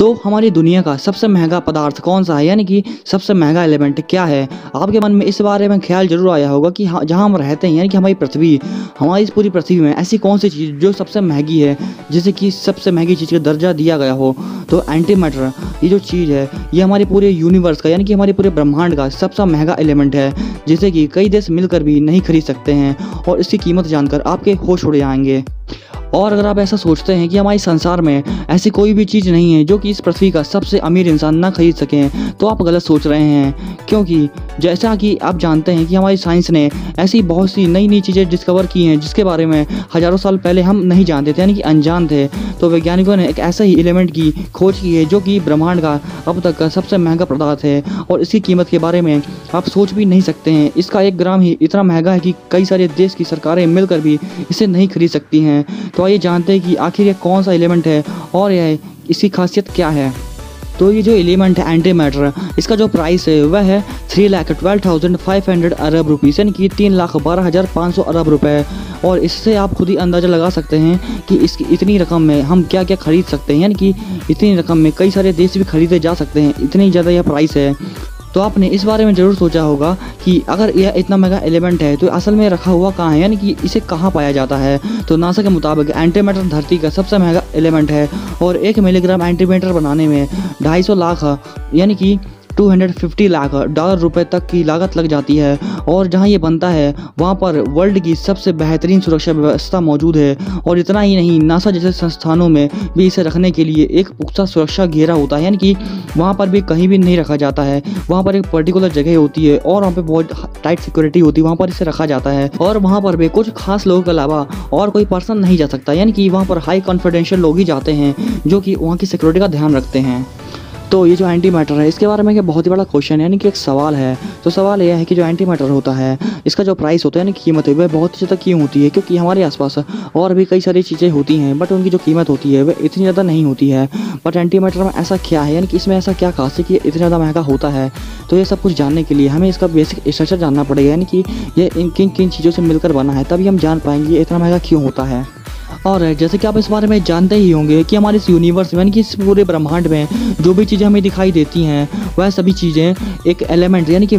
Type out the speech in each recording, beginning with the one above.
तो हमारी दुनिया का सबसे महंगा पदार्थ कौन सा है, यानी कि सबसे महंगा एलिमेंट क्या है। आपके मन में इस बारे में ख्याल जरूर आया होगा कि जहाँ हम रहते हैं यानी कि हमारी पृथ्वी, हमारी इस पूरी पृथ्वी में ऐसी कौन सी चीज़ जो सबसे महंगी है, जिसे कि सबसे महंगी चीज़ का दर्जा दिया गया हो। तो एंटी मैटर ये जो चीज़ है ये हमारे पूरे यूनिवर्स का यानी कि हमारे पूरे ब्रह्मांड का सबसे महंगा एलिमेंट है, जिसे कि कई देश मिलकर भी नहीं खरीद सकते हैं। और इसकी कीमत जानकर आपके होश उड़ जाएंगे। और अगर आप ऐसा सोचते हैं कि हमारे संसार में ऐसी कोई भी चीज़ नहीं है जो कि इस पृथ्वी का सबसे अमीर इंसान ना खरीद सकें, तो आप गलत सोच रहे हैं। क्योंकि जैसा कि आप जानते हैं कि हमारी साइंस ने ऐसी बहुत सी नई नई चीज़ें डिस्कवर की हैं जिसके बारे में हज़ारों साल पहले हम नहीं जानते थे यानी कि अनजान थे। तो वैज्ञानिकों ने एक ऐसा ही एलिमेंट की खोज की है जो कि ब्रह्मांड का अब तक का सबसे महंगा पदार्थ है, और इसकी कीमत के बारे में आप सोच भी नहीं सकते हैं। इसका 1 ग्राम ही इतना महंगा है कि कई सारे देश की सरकारें मिलकर भी इसे नहीं खरीद सकती हैं। तो आइए जानते हैं कि आखिर ये कौन सा एलिमेंट है और यह इसकी खासियत क्या है। तो ये जो एलिमेंट है एंटी मैटर, इसका जो प्राइस है वह है 3,12,500 अरब रुपीज़ यानी कि 3,12,500 अरब रुपए। और इससे आप खुद ही अंदाज़ा लगा सकते हैं कि इसकी इतनी रकम में हम क्या क्या खरीद सकते हैं, यानी कि इतनी रकम में कई सारे देश भी खरीदे जा सकते हैं, इतनी ज़्यादा यह प्राइस है। तो आपने इस बारे में ज़रूर सोचा होगा कि अगर यह इतना महंगा एलिमेंट है तो असल में रखा हुआ कहाँ है, यानी कि इसे कहाँ पाया जाता है। तो नासा के मुताबिक एंटी मैटर धरती का सबसे महंगा एलिमेंट है, और 1 मिलीग्राम एंटी मैटर बनाने में 250 लाख यानी कि 250 लाख डॉलर रुपए तक की लागत लग जाती है। और जहां ये बनता है वहां पर वर्ल्ड की सबसे बेहतरीन सुरक्षा व्यवस्था मौजूद है। और इतना ही नहीं, नासा जैसे संस्थानों में भी इसे रखने के लिए एक पुख्ता सुरक्षा घेरा होता है, यानी कि वहां पर भी कहीं भी नहीं रखा जाता है। वहां पर एक पर्टिकुलर जगह होती है और वहां पे बहुत टाइट सिक्योरिटी होती है, वहां पर इसे रखा जाता है। और वहां पर भी कुछ खास लोगों के अलावा और कोई पर्सन नहीं जा सकता, यानी कि वहां पर हाई कॉन्फिडेंशियल लोग ही जाते हैं जो कि वहाँ की सिक्योरिटी का ध्यान रखते हैं। तो ये जो एंटी मैटर है इसके बारे में एक बहुत ही बड़ा क्वेश्चन है, यानी कि एक सवाल है। तो सवाल यह है कि जो एंटी मैटर होता है इसका जो प्राइस होता है यानी कीमत है वह बहुत ज़्यादा क्यों होती है। क्योंकि हमारे आसपास और भी कई सारी चीज़ें होती हैं बट उनकी जो कीमत होती है वह इतनी ज़्यादा नहीं होती है। बट एंटी मैटर में ऐसा क्या है, यानी कि इसमें ऐसा क्या खास है कि इतना ज़्यादा महंगा होता है। तो ये सब कुछ जानने के लिए हमें इसका बेसिक स्ट्रक्चर जानना पड़ेगा, यानी कि ये किन किन चीज़ों से मिलकर बना है, तभी हम जान पाएंगे ये इतना महंगा क्यों होता है। और जैसे कि आप इस बारे में जानते ही होंगे कि हमारे इस यूनिवर्स में यानी कि इस पूरे ब्रह्मांड में जो भी चीज़ें हमें दिखाई देती हैं वह सभी चीज़ें एक एलिमेंट यानी कि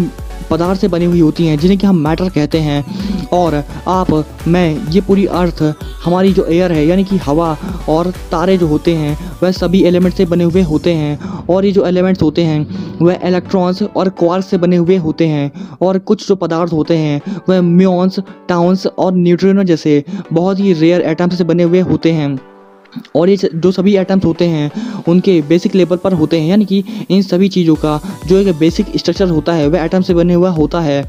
पदार्थ से बनी हुई होती हैं जिन्हें कि हम मैटर कहते हैं। और आप, मैं, ये पूरी अर्थ, हमारी जो एयर है यानी कि हवा और तारे जो होते हैं वह सभी एलिमेंट से बने हुए होते हैं। और ये जो एलिमेंट्स होते हैं वह इलेक्ट्रॉन्स और क्वार्क्स से बने हुए होते हैं। और कुछ जो पदार्थ होते हैं वह म्यून्स, टाउन्स और न्यूट्रिनो जैसे बहुत ही रेयर एटम्स से बने हुए होते हैं। और ये जो सभी एटम्स होते हैं उनके बेसिक लेवल पर होते हैं, यानी कि इन सभी चीज़ों का जो एक बेसिक स्ट्रक्चर होता है वह एटम से बने हुआ होता है।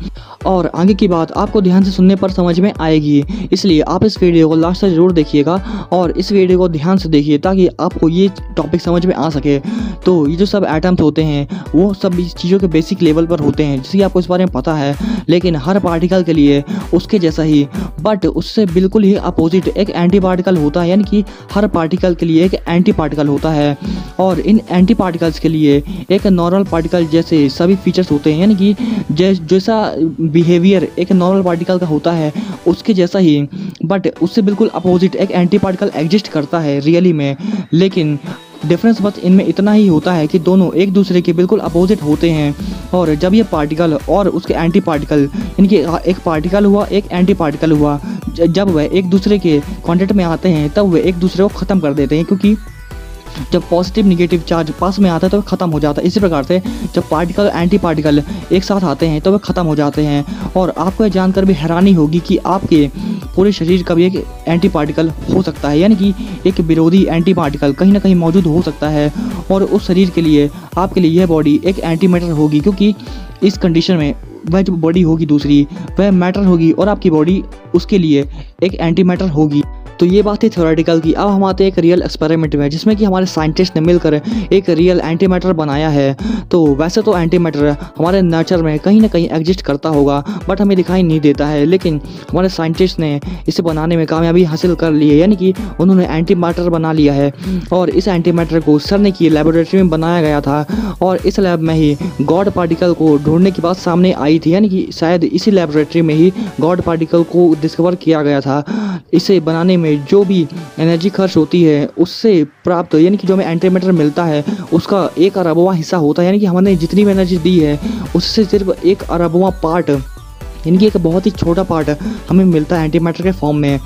और आगे की बात आपको ध्यान से सुनने पर समझ में आएगी, इसलिए आप इस वीडियो को लास्ट तक जरूर देखिएगा और इस वीडियो को ध्यान से देखिए ताकि आपको ये टॉपिक समझ में आ सके। तो ये जो सब एटम्स होते हैं वो सब चीज़ों के बेसिक लेवल पर होते हैं, जिसकी आपको इस बारे में पता है। लेकिन हर पार्टिकल के लिए उसके जैसा ही बट उससे बिल्कुल ही अपोजिट एक एंटी पार्टिकल होता है, यानी कि हर पार्टिकल के लिए एक एंटी पार्टिकल होता है। और इन एंटी पार्टिकल्स के लिए एक नॉर्मल पार्टिकल जैसे सभी फीचर्स होते हैं, यानी कि जैसा बिहेवियर एक नॉर्मल पार्टिकल का होता है उसके जैसा ही बट उससे बिल्कुल अपोजिट एक एंटी पार्टिकल एग्जिस्ट करता है रियली में। लेकिन डिफरेंस बस इनमें इतना ही होता है कि दोनों एक दूसरे के बिल्कुल अपोजिट होते हैं। और जब ये पार्टिकल और उसके एंटी पार्टिकल, यानी कि एक पार्टिकल हुआ एक एंटी पार्टिकल हुआ, जब वह एक दूसरे के कांटेक्ट में आते हैं तब वे एक दूसरे को ख़त्म कर देते हैं। क्योंकि जब पॉजिटिव निगेटिव चार्ज पास में आता है तो वह ख़त्म हो जाता है। इसी प्रकार से जब पार्टिकल एंटी पार्टिकल एक साथ आते हैं तो वह ख़त्म हो जाते हैं। और आपको यह जानकर भी हैरानी होगी कि आपके पूरे शरीर का भी एक एंटी पार्टिकल हो सकता है, यानी कि एक विरोधी एंटी पार्टिकल कहीं ना कहीं मौजूद हो सकता है। और उस शरीर के लिए आपके लिए यह बॉडी एक एंटी मैटर होगी, क्योंकि इस कंडीशन में वह जो बॉडी होगी दूसरी वह मैटर होगी और आपकी बॉडी उसके लिए एक एंटी मैटर होगी। तो ये बात थी थ्योरेटिकल की। अब हम आते हैं एक रियल एक्सपेरिमेंट में, जिसमें कि हमारे साइंटिस्ट ने मिलकर एक रियल एंटी मैटर बनाया है। तो वैसे तो एंटी मैटर हमारे नेचर में कहीं ना कहीं एग्जिस्ट करता होगा बट हमें दिखाई नहीं देता है, लेकिन हमारे साइंटिस्ट ने इसे बनाने में कामयाबी हासिल कर ली है, यानी कि उन्होंने एंटी मैटर बना लिया है। और इस एंटी मैटर को सरने की लेबोरेटरी में बनाया गया था और इस लैब में ही गॉड पार्टिकल को ढूंढने की बात सामने आई थी, यानी कि शायद इसी लेबोरेटरी में ही गॉड पार्टिकल को डिस्कवर किया गया था। इसे बनाने में जो भी एनर्जी खर्च होती है उससे प्राप्त यानी कि जो हमें एंटी मैटर मिलता है उसका 1 अरबवां हिस्सा होता है। यानी कि हमने जितनी भी एनर्जी दी है उससे सिर्फ 1 अरबवां पार्ट यानी कि एक बहुत ही छोटा पार्ट हमें मिलता है एंटी मैटर के फॉर्म में।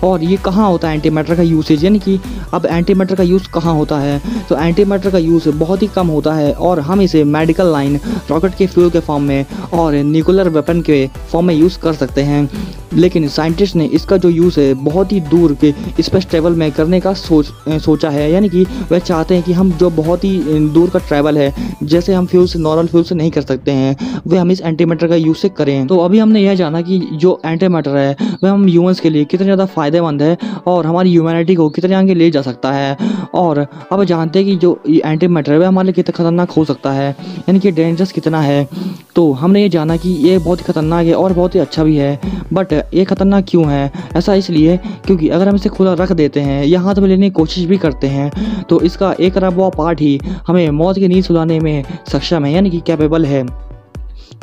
और ये कहाँ होता है एंटी मैटर का यूसेज, यानी कि अब एंटी मैटर का यूज़ कहाँ होता है, तो एंटी मैटर का यूज़ बहुत ही कम होता है और हम इसे मेडिकल लाइन, रॉकेट के फ्यूल के फॉर्म में और न्यूक्लियर वेपन के फॉर्म में यूज़ कर सकते हैं। लेकिन साइंटिस्ट ने इसका जो यूज़ है बहुत ही दूर के स्पेस ट्रैवल में करने का सोचा है। यानी कि वह चाहते हैं कि हम जो बहुत ही दूर का ट्रैवल है जैसे हम फ्यूल से, नॉर्मल फ्यूल से नहीं कर सकते हैं, वह हम इस एंटी मैटर का यूज़ से करें। तो अभी हमने यह जाना कि जो एंटी मैटर है वह हम ह्यूमंस के लिए कितना ज़्यादा फ़ायदेमंद है और हमारी ह्यूमैनिटी को कितने आगे ले जा सकता है। और अब जानते हैं कि जो एंटी मैटर है वह हमारे लिए कितना खतरनाक हो सकता है, यानी कि डेंजरस कितना है। तो हमने ये जाना कि ये बहुत ही खतरनाक है और बहुत ही अच्छा भी है। बट ये खतरनाक क्यों है? ऐसा इसलिए क्योंकि अगर हम इसे खुला रख देते हैं या हाथ में लेने की कोशिश भी करते हैं तो इसका 1 अरबवां पार्ट ही हमें मौत की नींद सुलाने में सक्षम है, यानी कि कैपेबल है।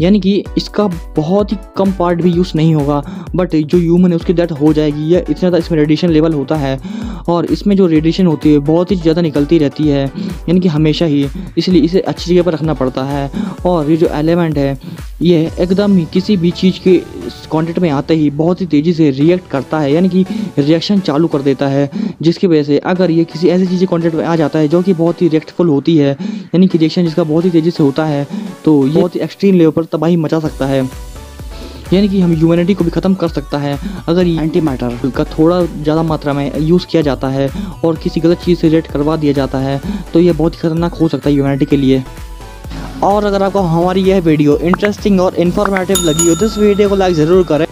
यानी कि इसका बहुत ही कम पार्ट भी यूज़ नहीं होगा, बट जो ह्यूमन है उसकी डेथ हो जाएगी। यह इतना ज़्यादा इसमें रेडिएशन लेवल होता है और इसमें जो रेडिएशन होती है बहुत ही ज़्यादा निकलती रहती है, यानी कि हमेशा ही, इसलिए इसे अच्छी जगह पर रखना पड़ता है। और ये जो एलिमेंट है ये एकदम ही किसी भी चीज़ के कांटेक्ट में आते ही बहुत ही तेज़ी से रिएक्ट करता है, यानी कि रिएक्शन चालू कर देता है, जिसकी वजह से अगर ये किसी ऐसी चीज़ के कांटेक्ट में आ जाता है जो कि बहुत ही रिएक्टफुल होती है, यानी कि रिएक्शन जिसका बहुत ही तेज़ी से होता है, तो ये बहुत ही एक्सट्रीम लेवल पर तबाही मचा सकता है, यानी कि हम ह्यूमैनिटी को भी ख़त्म कर सकता है। अगर ये एंटी मैटर का थोड़ा ज़्यादा मात्रा में यूज़ किया जाता है और किसी गलत चीज़ से रिलेट करवा दिया जाता है तो ये बहुत ही खतरनाक हो सकता है ह्यूमैनिटी के लिए। और अगर आपको हमारी यह वीडियो इंटरेस्टिंग और इन्फॉर्मेटिव लगी हो तो इस वीडियो को लाइक ज़रूर करें।